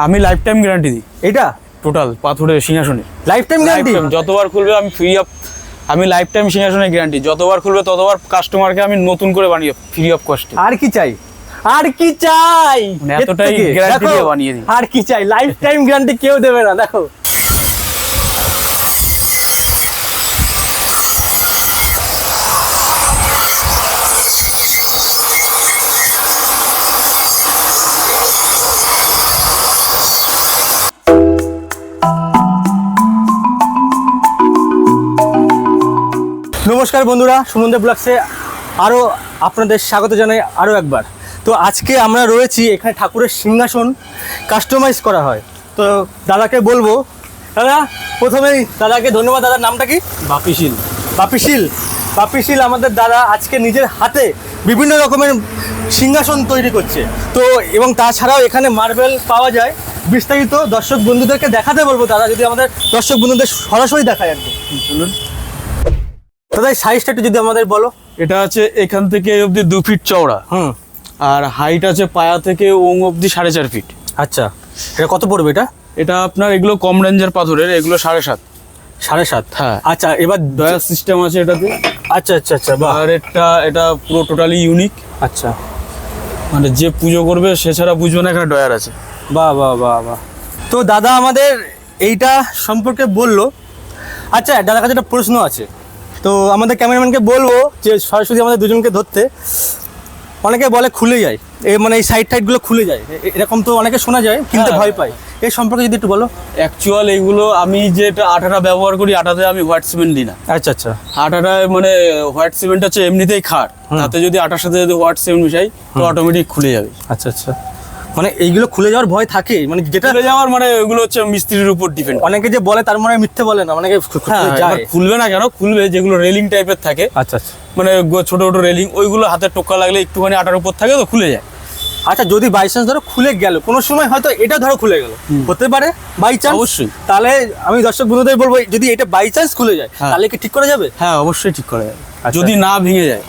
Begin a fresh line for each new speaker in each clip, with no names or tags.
আমি life time guarantee দিই।
এটা
টোটাল পাথরের সিংহাসনে
লাইফ টাইম গ্যারান্টি।
যতবার খুলবে আমি আমি লাইফ টাইম সিংহাসনের গ্যারান্টি, যতবার খুলবে ততবার কাস্টমারকে আমি নতুন করে বানিয়ে ফ্রি অফ কস্টে।
আর কি চাই, আর কি চাই,
মানে এতটাই গ্যারান্টি দিয়ে বানিয়ে দিই।
আর কি চাই, লাইফ টাইম গ্যারান্টি কেউ দেবে না। দেখো নমস্কার বন্ধুরা, সুমন দেব ব্লগসে আরও আপনাদের স্বাগত জানাই আরও একবার। তো আজকে আমরা রয়েছি এখানে ঠাকুরের সিংহাসন কাস্টমাইজ করা হয়। তো দাদাকে বলবো, দাদা প্রথমেই দাদাকে ধন্যবাদ। দাদার নামটা কি?
বাপিশীল।
বাপিশীল আমাদের দাদা আজকে নিজের হাতে বিভিন্ন রকমের সিংহাসন তৈরি করছে। তো এবং তাছাড়াও এখানে মার্বেল পাওয়া যায়। বিস্তারিত দর্শক বন্ধুদেরকে দেখাতে বলবো দাদা, যদি আমাদের দর্শক বন্ধুদের সরাসরি দেখায় একদম।
চলুন
দাদা এই সাইজটা একটু যদি আমাদের বলো।
এটা আছে এখান থেকে এই অবধি 2 ফিট চওড়া, আর হাইট আছে পায়া থেকে ওং অবধি 4.5 ফিট।
আচ্ছা, এটা কত পড়বে?
এটা আপনার এগুলো কম রেঞ্জের পাথরের, এগুলো 7.5।
7.5?
হ্যাঁ।
আচ্ছা, এবার
ডয়ার সিস্টেম আছে এটাতে।
আচ্ছা আচ্ছা আচ্ছা, বাহ।
আর এটা পুরো টোটালি ইউনিক।
আচ্ছা,
মানে যে পুজো করবে সে ছাড়া বুঝবে না এখানে ডয়ার আছে।
বাহ বাহ বাহ বাহ। তো দাদা আমাদের এইটা সম্পর্কে বললো। আচ্ছা, দাদার কাছে একটা প্রশ্ন আছে, তো আমাদের ক্যামেরাম্যানকে বলবো যে সরাসরি আমাদের দুজনকে ধরতে। অনেকে বলে খুলে যায়, মানে এই সাইড টাইডগুলো খুলে যায়, এরকম তো অনেকে শোনা যায়, কিনতে ভয় পায়। এই সম্পর্কে যদি একটু বলো।
অ্যাকচুয়াল এইগুলো আমি যেটা আটাটা ব্যবহার করি, আটাতে আমি হোয়াইট সিমেন্ট দিই না।
আচ্ছা আচ্ছা।
আটাটা মানে হোয়াইট সিমেন্ট হচ্ছে এমনিতেই খাট, তাতে যদি আটার সাথে যদি হোয়াইট সিমেন্ট মিশাই তো অটোমেটিক খুলে যাবে।
আচ্ছা আচ্ছা, মানে এইগুলো খুলে যাওয়ার ভয় থাকে, মানে যেটা
খুলে যাওয়ার মানে ওগুলো হচ্ছে মিস্ত্রির উপর ডিপেন্ড।
অনেকে যে বলে তার মানে মিথ্যে বলে না, অনেকে যায়।
খুলবে না কেন, খুলবে যেগুলো রেলিং টাইপের থাকে।
আচ্ছা আচ্ছা,
মানে ছোট ছোট রেলিং, ওইগুলো হাতে টোকা লাগলে একটুখানি আটার উপর থাকে তো খুলে যায়।
আচ্ছা, যদি বাই চান্স ধরো খুলে গেল, কোনো সময় হয়তো এটা ধরো খুলে গেল, হতে পারে বাই চান্স,
অবশ্যই।
তাহলে আমি দর্শক বন্ধুদের বলবো, যদি এটা বাই চান্স খুলে যায় তাহলে কি ঠিক করা যাবে?
হ্যাঁ, অবশ্যই ঠিক করা যাবে,
আচ্ছা।
যদি না ভেঙে যায়।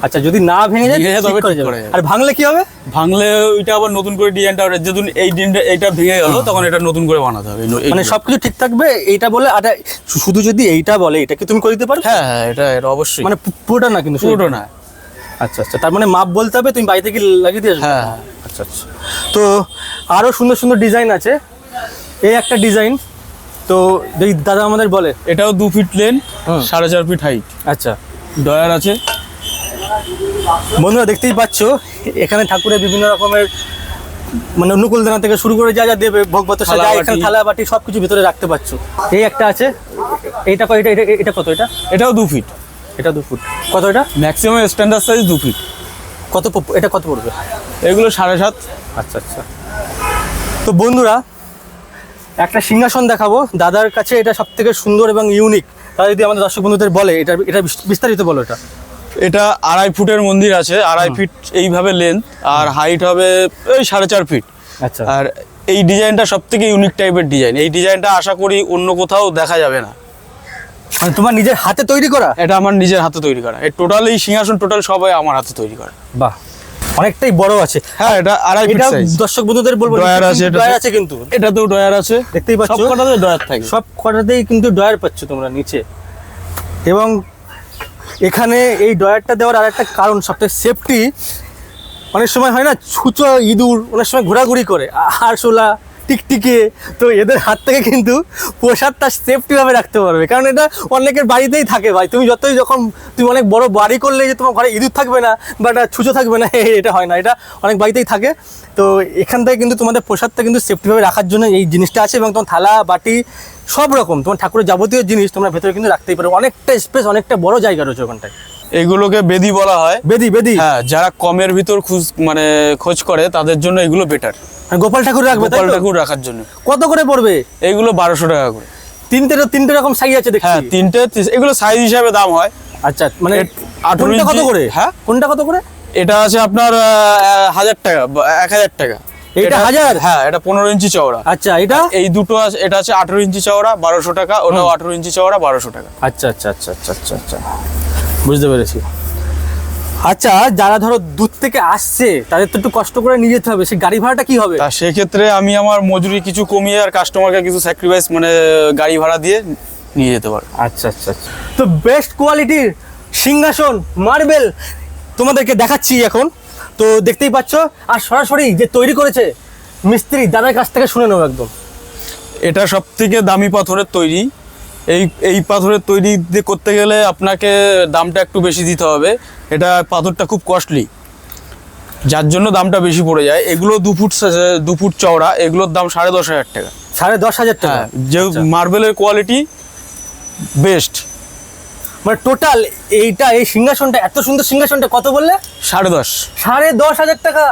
আচ্ছা, যদি না ভেঙে যায় তবে ঠিক করা যাবে। আর ভাঙলে কি হবে?
ভাঙলে ওইটা আবার নতুন করে ডিজাইনটা, যেদিন এই ডিজাইনটা এইটা ভেঙে গেল তখন এটা নতুন করে বানাতে হবে।
মানে সবকিছু ঠিক থাকবে এইটা বলে। আর শুধু যদি এইটা বলে, এটা কি তুমি করে দিতে পারো?
হ্যাঁ হ্যাঁ, এটা অবশ্যই।
মানে পুরোটা না, কিন্তু
পুরোটা না।
আচ্ছা আচ্ছা, তার মানে মাপ বলতে হবে, তুমি বাড়ি থেকে লাগিয়ে দিয়ে আসবে?
হ্যাঁ।
আচ্ছা আচ্ছা। তো আরো সুন্দর সুন্দর ডিজাইন আছে, এই একটা ডিজাইন। তো যদি দাদা আমাদের বলে,
এটাও 2 ফিট লেন, 4.5 ফিট হাইট।
আচ্ছা,
ডয়ার আছে।
বন্ধুরা দেখতেই পাচ্ছ এখানে ঠাকুরের বিভিন্ন রকমের মানে অনুকূলদানা থেকে শুরু করে যা যা দেবে, ভোগবত সাজা, এখানে থালা বাটি সবকিছু ভিতরে রাখতে পারছো। এই একটা আছে, এটা কত?
এটাও 2 ফিট।
এটা 2 ফুট। কত এটা?
Maximum standard size 2 feet.
এটা কত পড়বে?
এগুলো 7.5।
আচ্ছা আচ্ছা। তো বন্ধুরা একটা সিংহাসন দেখাবো দাদার কাছে, এটা সব থেকে সুন্দর এবং ইউনিক। তারা যদি আমাদের দর্শক বন্ধুদের বলে, এটা বিস্তারিত বলো।
এটা 2.5 ফুটের মন্দির আছে, 2.5 ফিট এইভাবে লেন্থ, আর হাইট হবে ওই 4.5 ফিট।
আচ্ছা।
আর এই ডিজাইনটা সব থেকে ইউনিক টাইপের ডিজাইন। এই ডিজাইনটা আশা করি অন্য কোথাও দেখা যাবে না।
মানে তোমার নিজের হাতে তৈরি করা?
এটা আমার নিজের হাতে তৈরি করা। এই টোটাল এই সিংহাসন টোটাল সবাই আমার হাতে তৈরি করা।
বাহ, অনেকটাই বড় আছে।
হ্যাঁ, এটা 2.5 ফিট সাইজ।
দর্শক বন্ধুদের বলবো,
ডয়ার আছে,
ডয়ার আছে, কিন্তু
এটাতেও ডয়ার আছে।
দেখতেই পাচ্ছ
সব কটাতে ডয়ার থাকে,
সব কটাতেই কিন্তু ডয়ার পাচ্ছ তোমরা নিচে। এবং এখানে এই ডয়ারটা দেওয়ার আর একটা কারণ, সবথেকে সেফটি। অনেক সময় হয় না, ছুঁচো ইঁদুর অনেক সময় ঘোরাঘুরি করে, আরশোলা, টিকটিকে, তো এদের হাত থেকে কিন্তু প্রসাদটা সেফটিভাবে রাখতে পারবে। কারণ এটা অনেকের বাড়িতেই থাকে ভাই। তুমি যখন তুমি অনেক বড় বাড়ি করলে যে তোমার ঘরে ইঁদুর থাকবে না বা একটা ছুঁচো থাকবে না, এটা হয় না। এটা অনেক বাড়িতেই থাকে। তো এখান থেকে কিন্তু তোমাদের প্রসাদটা কিন্তু সেফটিভাবে রাখার জন্য এই জিনিসটা আছে। এবং তোমার থালা বাটি সব রকম তোমার ঠাকুরের যাবতীয় জিনিস তোমরা ভেতরে কিন্তু রাখতেই পারো। অনেকটা স্পেস, অনেকটা বড় জায়গা রয়েছে ওখানটায়।
এগুলোকে বেদি বলা হয়।
বেদি।
হ্যাঁ, যারা কমের ভিতর খোঁজ করে তাদের জন্য এগুলো বেটার।
গোপাল ঠাকুর রাখবে,
গোপাল ঠাকুর রাখার জন্য।
কত করে পড়বে
এগুলো? 1200 টাকা করে।
তিনটে রকম সাইজ আছে দেখছি।
হ্যাঁ, তিনটে। এগুলো সাইজ হিসাবে দাম হয়।
আচ্ছা, মানে
18 ইঞ্চি
কত করে?
হ্যাঁ,
কোনটা কত করে?
এটা আছে আপনার 1000 টাকা, 1000 টাকা।
এটা 1000?
হ্যাঁ, এটা 15 ইঞ্চি চওড়া।
আচ্ছা, এটা
এই দুটো আছে। এটা আছে 18 ইঞ্চি চওড়া, 1200 টাকা। ওটাও 18 ইঞ্চি চওড়া, 1200 টাকা।
আচ্ছা আচ্ছা আচ্ছা আচ্ছা আচ্ছা আচ্ছা, বুঝতে পেরেছি। আচ্ছা, যারা ধরো দূর থেকে আসছে তাদের তো একটু কষ্ট করে নিয়ে যেতে হবে, সেই গাড়ি ভাড়াটা কি হবে?
তা সেক্ষেত্রে আমি আমার মজুরি কিছু কমিয়ে আর কাস্টমারকে কিছু স্যাক্রিফাইস মানে গাড়ি ভাড়া দিয়ে নিয়ে যেতে পারবো।
আচ্ছা আচ্ছা আচ্ছা। তো বেস্ট কোয়ালিটির সিংহাসন মার্বেল তোমাদেরকে দেখাচ্ছি এখন। তো দেখতেই পাচ্ছ, আর সরাসরি যে তৈরি করেছে মিস্ত্রি দাদার কাছ থেকে শুনে নেবো একদম।
এটা সব থেকে দামি পাথরের তৈরি। এই পাথরের তৈরি দিয়ে করতে গেলে আপনাকে দামটা একটু বেশি দিতে হবে। এটা পাথরটা খুব কস্টলি, যার জন্য দামটা বেশি পড়ে যায়। এগুলো 2 ফুট চওড়া, এগুলোর দাম 10,500 টাকা।
10,500 টাকা?
হ্যাঁ, যে
আচ্ছা।
মার্বেলের কোয়ালিটি বেস্ট।
মানে টোটাল এই সিংহাসনটা, এত সুন্দর সিংহাসনটা কত বললে?
10.5।
10,500 টাকা?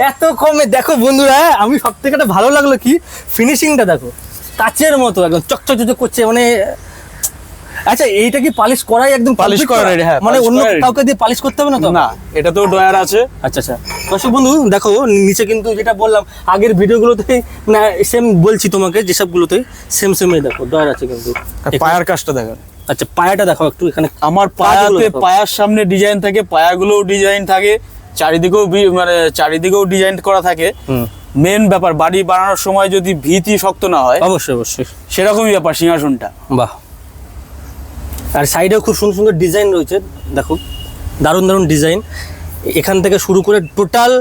এত কমে? দেখো বন্ধুরা, আমি সব থেকে একটা ভালো লাগলো কি ফিনিশিংটা দেখো, কাচের মতো একদম চকচক করছে মানে। আচ্ছা, এইটা কি পালিশ করাই একদম
পালিশ
complete
করা
করা?
ready, হ্যাঁ,
মানে
polish
অন্য
করা ready।
কাউকে দিয়ে পালিশ করতে হবে না তো?
না, এটা তো ডয়ার আছে।
আচ্ছা আচ্ছা। দর্শক বন্ধু দেখো, নিচে কিন্তু যেটা বললাম আগের ভিডিওগুলোতে, না সেম বলছি তোমাকে, যেসবগুলোতে সেমই দেখো ডয়ার আছে কিন্তু।
পায়ার কাজটা দেখেন।
আচ্ছা, পায়াটা দেখো একটু এখানে।
আমার
পায়াগুলো
পায়াতে
দেখো।
পায়ার সামনে ডিজাইন থাকে, পায়াগুলোও ডিজাইন থাকে, চারিদিকেও ডিজাইন করা থাকে। মেন ব্যাপার, বাড়ি বানানোর সময় যদি ভিতি শক্ত না হয়,
অবশ্যই অবশ্যই
সেরকমই ব্যাপার সিংহাসনটা।
বাহ। আর সাইডেও খুব সুন্দর সুন্দর ডিজাইন রয়েছে দেখো, দারুণ দারুণ ডিজাইন। এখান থেকে শুরু করে টোটাল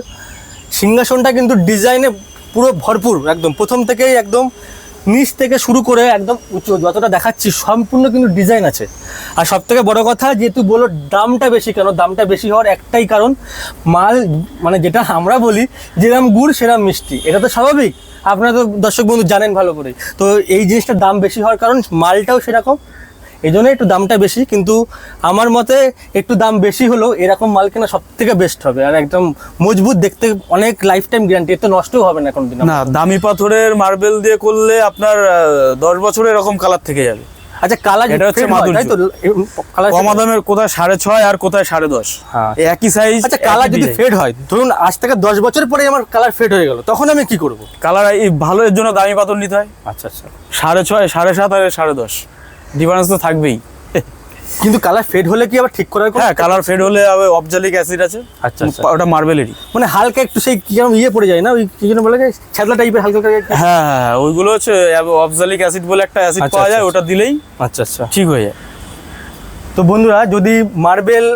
সিংহাসনটা কিন্তু ডিজাইনে পুরো ভরপুর, একদম প্রথম থেকেই একদম নিচ থেকে শুরু করে একদম উঁচু যতটা দেখাচ্ছি সম্পূর্ণ কিন্তু ডিজাইন আছে। আর সব থেকে বড় কথা, যেহেতু বলো দামটা বেশি, কেন দামটা বেশি হওয়ার একটাই কারণ, মাল মানে যেটা আমরা বলি যেরকম গুড় সেরকম মিষ্টি, এটা তো স্বাভাবিক, আপনারা তো দর্শক বন্ধু জানেন ভালো করে। তো এই জিনিসটার দাম বেশি হওয়ার কারণ মালটাও সেরকম, এই জন্য একটু দামটা বেশি। কিন্তু আমার মতে একটু দাম বেশি হলেও এরকম মাল কেনা সব থেকে বেস্ট হবে, আর একদম মজবুত, দেখতে অনেক লাইফ টাইম গ্যারান্টি, এর তো নষ্টও হবে না কোনোদিন।
না, দামি পাথরের মার্বেল দিয়ে করলে আপনার 10 বছরে এরকম কালার থেকে যাবে।
আচ্ছা, কালার
এটা হচ্ছে মাধুর্য।
তাই তো, কালার
কম দামের কোথায় 6.5 আর কোথায় 10.5,
হ্যাঁ।
একই সাইজ।
আচ্ছা, কালার যদি ফেড হয়, ধরুন আজ থেকে 10 বছর পরে আমার কালার ফেড হয়ে গেল, তখন আমি কি করব?
কালার এই ভালো, এর জন্য দামি পাথর নিতে হয়।
আচ্ছা আচ্ছা।
6.5, 7.5 আর 10.5 ডিফারেন্স তো থাকবেই।
কিন্তু কালার ফেড হলে কি আবার ঠিক করার কোনো?
হ্যাঁ, কালার ফেড হলে অবজালিক অ্যাসিড আছে।
আচ্ছা আচ্ছা।
ওটা মার্বেলেরই।
মানে হালকা একটু সেই কি যেন পড়ে যায় না, ওই কি যেন বলে যায়, ছ্যাদলা টাইপের হালকা হালকা।
হ্যাঁ হ্যাঁ, ওইগুলো হচ্ছে অবজালিক অ্যাসিড বলে একটা অ্যাসিড
আচ্ছা,
পাওয়া যায়,
আচ্ছা,
ওটা দিলেই
আচ্ছা আচ্ছা।
ঠিক হয়ে যায়।
তো বন্ধুরা, যদি মার্বেল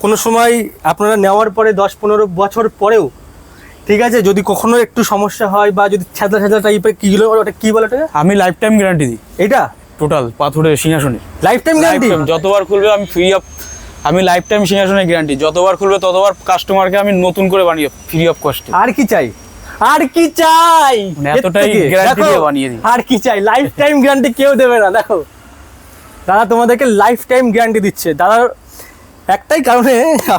কোনো সময় আপনারা নেওয়ার পরে 10-15 বছর পরেও, ঠিক আছে, যদি কখনো একটু সমস্যা হয় বা যদি ছ্যাদলা ছ্যাদলা টাইপের কিগুলো, ওটা কি বলে ওটাকে?
আমি লাইফ টাইম গ্যারান্টি দিই
এটা
টোটাল পাথরের সিংহাসনে।
Life time guarantee?
যতবার খুলবে আমি লাইফ টাইম সিংহাসনের গ্যারান্টি, যতবার খুলবে ততবার কাস্টমারকে আমি নতুন করে বানিয়ে ফ্রি অফ কস্টে।
আর কি চাই, আর কি চাই?
মানে এতটাই গ্যারান্টি দিয়ে বানিয়ে দিই।
আর কি চাই? লাইফ টাইম গ্যারান্টি কেউ দেবে না। দেখো দাদা তোমাদেরকে লাইফ টাইম গ্যারান্টি দিচ্ছে। দাদার একটাই কারণে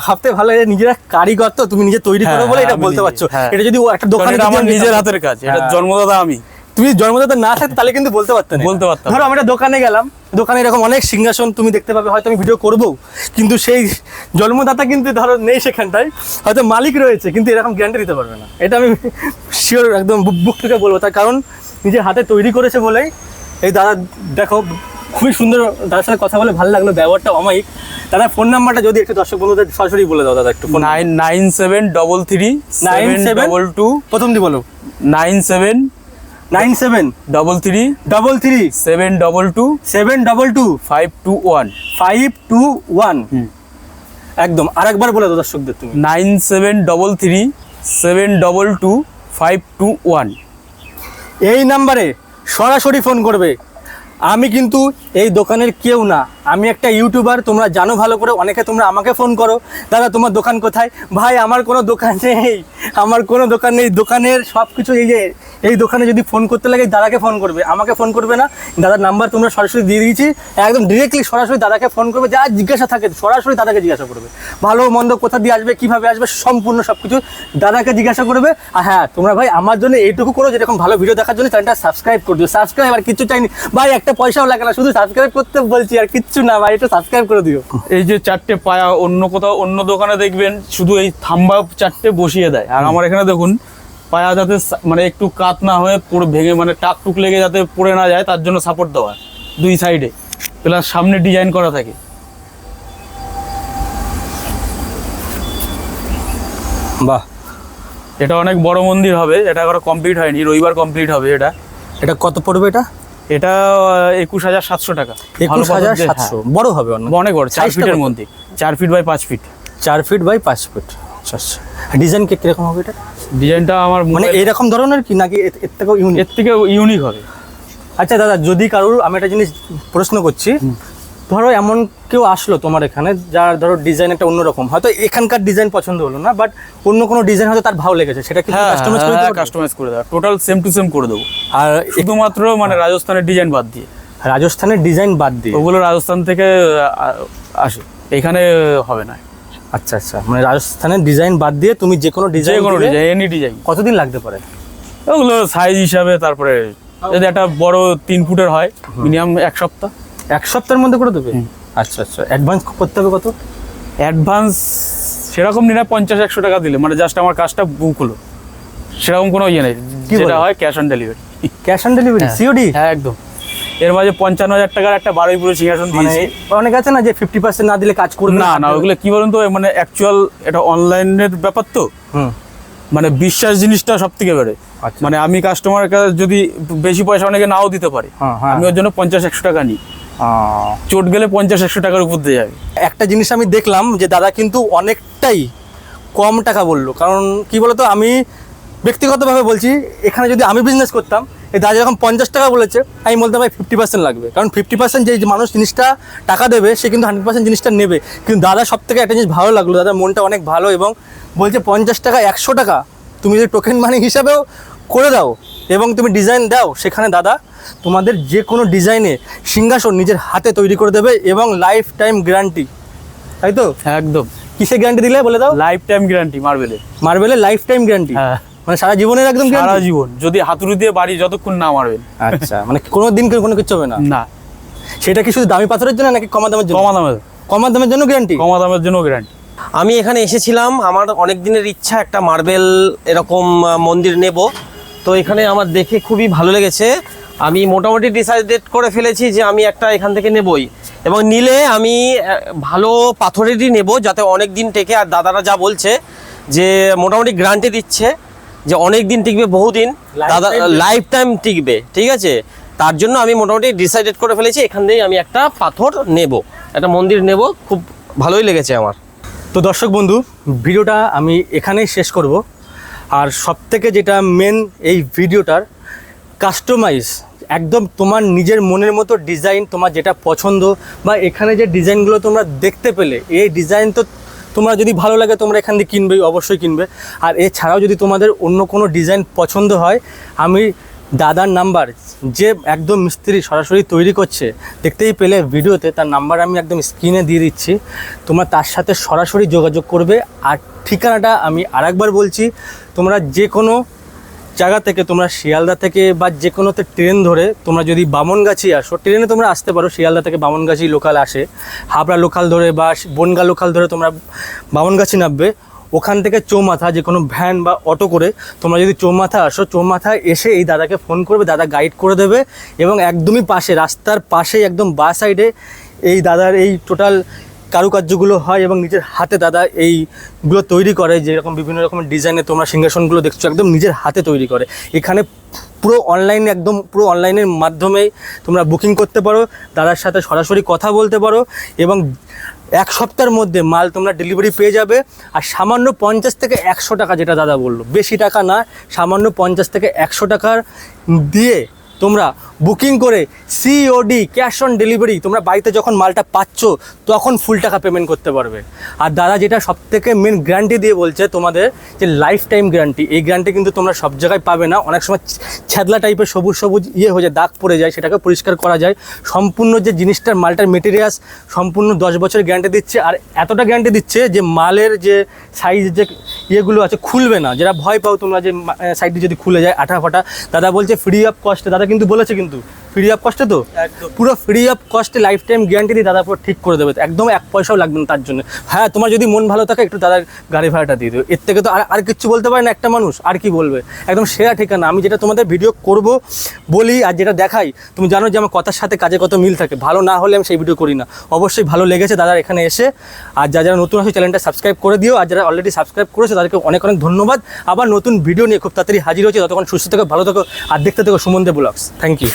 ভাবতে ভালো লাগে, নিজেরা কারিগর তো, তুমি নিজে তৈরি করো বলে এটা
আমি
বলতে
নিজে,
পারছো।
হ্যাঁ।
এটা যদি একটা দোকানে
এটা আমার
যদি আমি
নিজের
দিতাম,
হাতের কাজ, এটা
হ্যাঁ।
জন্মদাতা আমি।
তুমি জন্মদাতা না থাকতে তাহলে কিন্তু বলতে পারতে না।
বলতে পারতাম।
ধরো আমি একটা দোকানে গেলাম, দোকানে এরকম অনেক সিংহাসন তুমি দেখতে পাবে, হয়তো আমি ভিডিও করবো, কিন্তু সেই জন্মদাতা কিন্তু ধরো নেই সেখানটায়, হয়তো মালিক রয়েছে, কিন্তু এরকম গ্যারান্টি দিতে পারবে না। এটা আমি শিওর একদম বুক থেকে বলবো, তার কারণ নিজের হাতে তৈরি করেছে বলেই। এই দাদা দেখো, খুবই সুন্দর, দাদার সাথে কথা বলে ভালো লাগলো, ব্যবহারটা অমায়িক। দাদা ফোন নাম্বারটা যদি একটু দর্শক বন্ধুদের সরাসরি বলে দাও দাদা একটু।
9733
প্রথমটি বলো।
97
97
33
33
722
722
521
521। একদম আরেকবার বলে দাও দর্শকদের তুমি।
9733 722 521।
এই নাম্বারে সরাসরি ফোন করবে। আমি কিন্তু এই দোকানের কেউ না, আমি একটা ইউটিউবার, তোমরা জানো ভালো করে। অনেকে তোমরা আমাকে ফোন করো, দাদা তোমার দোকান কোথায়? ভাই আমার কোনো দোকান নেই, আমার কোনো দোকান নেই। দোকানের সব কিছু এই দোকানে যদি ফোন করতে লাগে দাদাকে ফোন করবে, আমাকে ফোন করবে না। দাদার নাম্বার তোমরা সরাসরি দিয়ে দিয়েছি, একদম ডিরেক্টলি সরাসরি দাদাকে ফোন করবে। যা জিজ্ঞাসা থাকে সরাসরি দাদাকে জিজ্ঞাসা করবে, ভালো মন্দ কোথা দিয়ে আসবে, কীভাবে আসবে, সম্পূর্ণ সব কিছু দাদাকে জিজ্ঞাসা করবে। আর হ্যাঁ, তোমরা ভাই আমার জন্য এইটুকু করো, যেরকম ভালো ভিডিও দেখার জন্য চ্যানেলটা সাবস্ক্রাইব করে দিও। সাবস্ক্রাইব আর কিচ্ছু চাইনি ভাই, একটা পয়সাও লাগে না, শুধু সাবস্ক্রাইব করতে বলছি, আর কিচ্ছু না ভাই, একটু সাবস্ক্রাইব করে দিও।
এই যে 4টে পায়া অন্য কোথাও অন্য দোকানে দেখবেন শুধু এই থাম্বা 4টে বসিয়ে দেয়, আর আমার এখানে দেখুন পায়া যাতে মানে একটু কাত না হয়ে পুরো ভেঙে, মানে টাক টুক লেগে যাতে পড়ে না যায়, তার জন্য সাপোর্ট দেওয়া 2 সাইডে, প্লাস সামনে ডিজাইন করা থাকে।
বাহ,
এটা অনেক বড় মন্দির হবে, এটা এখনো কমপ্লিট হয়নি, রবিবার কমপ্লিট হবে এটা।
এটা কত পড়বে এটা?
এটা 21,700 টাকা।
21,700, বড় হবে অনেক।
অনেক বড়, 4
Size টা
ফিটের
কত?
মন্দির, 4 feet by 5 feet.
4 feet by 5 feet. আচ্ছা আচ্ছা। ডিজাইন কিরকম হবে এটা?
ডিজাইনটা আমার
মানে এইরকম ধরনের কি নাকি এর থেকেও ইউনিক?
এর থেকে ইউনিক হবে।
আচ্ছা দাদা, যদি কারোর, আমি একটা জিনিস প্রশ্ন করছি, ধরো এমন কেউ আসলো তোমার এখানে যার ধরো ডিজাইন একটা অন্যরকম, হয়তো এখানকার ডিজাইন পছন্দ হলো না, বাট অন্য কোনো ডিজাইন হয়তো তার ভালো লেগেছে, সেটা কি কাস্টমাইজ করে দেবো?
কাস্টমাইজ করে দেবো, টোটাল সেম টু সেম করে দেবো।
আর
শুধুমাত্র মানে রাজস্থানের ডিজাইন বাদ দিয়ে।
রাজস্থানের ডিজাইন বাদ দিয়ে?
ওগুলো রাজস্থান থেকে আসে, এখানে হবে না।
আচ্ছা আচ্ছা, মানে রাজস্থানের ডিজাইন বাদ দিয়ে তুমি যে কোনো
যে
ডিজাইন,
কোনো ডিজাইন, এনি ডিজাইন।
কতদিন লাগতে পারে?
ওগুলো সাইজ হিসাবে, তারপরে যদি একটা বড় 3 ফুটের হয় মিনিমাম 1 সপ্তাহ।
1 সপ্তাহের মধ্যে করে দেবে? আচ্ছা আচ্ছা। অ্যাডভান্স করতে হবে কত?
অ্যাডভান্স সেরকম নিলে 50-100 টাকা দিলে, মানে জাস্ট আমার কাজটা বুক হলো, সেরকম কোনো ইয়ে নেই।
কি
যেটা
বলো?
হয় cash on delivery.
Cash on delivery, COD?
হ্যাঁ একদম। এর মাঝে 55,000 টাকার একটা বারুইপুরে সিংহাসন
মানে
দিয়েছি।
অনেক আছে না যে 50% না দিলে কাজ করবে
না না, ওগুলো কি বলুন তো, মানে অ্যাকচুয়াল এটা অনলাইনের ব্যাপার তো,
হুম।
মানে বিশ্বাস জিনিসটা সব থেকে বেড়ে।
আচ্ছা।
মানে আমি কাস্টমারের কাছে যদি বেশি পয়সা অনেকে নাও দিতে পারে,
হ্যাঁ, হ্যাঁ।
আমি ওর জন্য 50-100 টাকা নিই। চোট গেলে 50-100 টাকার উপর দিয়ে যাবে।
একটা জিনিস আমি দেখলাম যে দাদা কিন্তু অনেকটাই কম টাকা বললো, কারণ কি বলতো, আমি ব্যক্তিগতভাবে বলছি, এখানে যদি আমি বিজনেস করতাম, এই দাদা যখন 50 টাকা বলেছে, আমি বলতাম ভাই 50% লাগবে, কারণ 50% যে মানুষ জিনিসটা টাকা দেবে সে কিন্তু 100% জিনিসটা নেবে। কিন্তু দাদা সব থেকে একটা জিনিস ভালো লাগলো, দাদার মনটা অনেক ভালো, এবং বলছে 50 টাকা 100 টাকা তুমি যদি টোকেন মানি হিসাবেও করে দাও এবং তুমি ডিজাইন দাও, সেখানে দাদা তোমাদের যে কোনো ডিজাইনে সিংহাসন নিজের হাতে তৈরি করে দেবে, এবং লাইফ টাইম গ্যারান্টি, তাই তো?
একদম।
কিসে গ্যারান্টি দিলে বলে দাও?
লাইফ টাইম গ্যারান্টি মার্বেলের।
মার্বেলের লাইফ টাইম গ্যারান্টি?
হ্যাঁ,
মানে সারা জীবনের একদম
সারা
guarantee?
জীবন যদি হাতুড়ি দিয়ে বাড়ি যতক্ষণ না মারবেন।
আচ্ছা, মানে কোনো দিন কোনো কিছু হবে না?
না।
সেটা কি শুধু দামি পাথরের জন্য নাকি কমা দামের জন্য?
কমা দামের,
কমা দামের জন্য গ্যারান্টি?
কমা দামের জন্য গ্যারান্টি।
আমি এখানে এসেছিলাম, আমার অনেক দিনের ইচ্ছা একটা মার্বেল এরকম মন্দির নেব, তো এখানে আমার দেখে খুবই ভালো লেগেছে। আমি মোটামুটি ডিসাইডেড করে ফেলেছি যে আমি একটা এখান থেকে নেবই, এবং নিলে আমি ভালো পাথরেরই নেব যাতে অনেক দিন টেকে। আর দাদারা যা বলছে যে মোটামুটি গ্যারান্টি দিচ্ছে যে অনেক দিন টিকবে, বহুদিন, দাদা লাইফ টাইম টিকবে, ঠিক আছে? তার জন্য আমি মোটামুটি ডিসাইডেড করে ফেলেছি এখান থেকেই আমি একটা পাথর নেব, একটা মন্দির নেব। খুব ভালোই লেগেছে আমার।
তো দর্শক বন্ধু, ভিডিওটা আমি এখানেই শেষ করব। আর সবথেকে যেটা মেন এই ভিডিওটার, কাস্টমাইজ একদম তোমার নিজের মনের মতো ডিজাইন, তোমার যেটা পছন্দ, বা এখানে যে ডিজাইনগুলো তোমরা দেখতে পেলে, এই ডিজাইন তো তোমরা যদি ভালো লাগে তোমরা এখান থেকে কিনবেই, অবশ্যই কিনবে। আর এছাড়াও যদি তোমাদের অন্য কোনো ডিজাইন পছন্দ হয়, আমি দাদার নাম্বার, যে একদম মিস্ত্রি সরাসরি তৈরি করছে, দেখতেই পেলে ভিডিওতে, তার নাম্বার আমি একদম স্ক্রিনে দিয়ে দিচ্ছি, তোমরা তার সাথে সরাসরি যোগাযোগ করবে। আর ঠিকানাটা আমি আরেকবার বলছি, তোমরা যে কোনো জায়গা থেকে, তোমরা শিয়ালদা থেকে বা যে কোনোতে ট্রেন ধরে তোমরা যদি বামনগাছি আসো, ট্রেনে তোমরা আসতে পারো, শিয়ালদা থেকে বামনগাছি লোকাল আসে, হাবড়া লোকাল ধরে বা বনগা লোকাল ধরে তোমরা বামনগাছি নামবে। ওখান থেকে চৌমাথা যে কোনো ভ্যান বা অটো করে তোমরা যদি চৌমাথা আসো, চৌমাথায় এসে এই দাদাকে ফোন করবে, দাদা গাইড করে দেবে। এবং একদমই পাশে, রাস্তার পাশেই একদম বাঁ সাইডে এই দাদার এই টোটাল কারুকার্যগুলো হয়, এবং নিজের হাতে দাদা এইগুলো তৈরি করে, যেরকম বিভিন্ন রকমের ডিজাইনে তোমরা সিংহাসনগুলো দেখছো, একদম নিজের হাতে তৈরি করে। এখানে পুরো অনলাইনে, একদম পুরো অনলাইনের মাধ্যমেই তোমরা বুকিং করতে পারো, দাদার সাথে সরাসরি কথা বলতে পারো, এবং 1 সপ্তাহের মধ্যে মাল তোমরা ডেলিভারি পেয়ে যাবে। আর সামান্য 50 থেকে 100 টাকা, যেটা দাদা বললো, বেশি টাকা না, সামান্য 50 থেকে 100 টাকার দিয়ে তোমরা বুকিং করে সিওডি, ক্যাশ অন ডেলিভারি, তোমরা বাড়িতে যখন মালটা পাচ্ছ তখন ফুল টাকা পেমেন্ট করতে পারবে। আর দাদা যেটা সবথেকে মেন গ্যারান্টি দিয়ে বলছে তোমাদের, যে লাইফ টাইম গ্যারান্টি, এই গ্যারান্টি কিন্তু তোমরা সব জায়গায় পাবে না। অনেক সময় ছ্যাদলা টাইপের সবুজ সবুজ হয়ে যায়, দাগ পড়ে যায়, সেটাকে পরিষ্কার করা যায়। সম্পূর্ণ যে জিনিসটার, মালটার মেটেরিয়ালস সম্পূর্ণ 10 বছর গ্যারান্টি দিচ্ছে। আর এতটা গ্যারান্টি দিচ্ছে যে মালের যে সাইজ, যে ইয়েগুলো আছে, খুলবে না। যেটা ভয় পাও তোমরা যে সাইডে যদি খুলে যায় আঠা ফাটা, দাদা বলছে ফ্রি অফ কস্টে, দাদা কিন্তু বলেছে, কিন্তু ফ্রি অফ কস্টে তো
একদম।
পুরো ফ্রি অফ কস্টে লাইফ টাইম গ্যারান্টি দিয়ে দাদা পুরো ঠিক করে দেবে, একদম 1 পয়সাও লাগবে না তার জন্য। হ্যাঁ, তোমার যদি মন ভালো থাকে একটু দাদার গাড়ি ভাড়াটা দিয়ে দেবে, এর থেকে তো আর কিচ্ছু বলতে পারে না একটা মানুষ, আর কি বলবে। একদম সেরা ঠিকানা। আমি যেটা তোমাদের ভিডিও করব বলি আর যেটা দেখাই, তুমি জানো যে আমার কথার সাথে কাজে কত মিল থাকে, ভালো না হলে আমি সেই ভিডিও করি না। অবশ্যই ভালো লেগেছে দাদার এখানে এসে। আর যারা নতুন আছে চ্যানেলটা সাবস্ক্রাইব করে দিও, আর যারা অলরেডি সাবস্ক্রাইব করেছে তাদেরকে অনেক অনেক ধন্যবাদ। আবার নতুন ভিডিও নিয়ে খুব তাড়াতাড়ি হাজির হচ্ছে, ততক্ষণ সুস্থ থেকো, ভালো থেকো, আর দেখতে থেকো Suman De blogs. Thank you.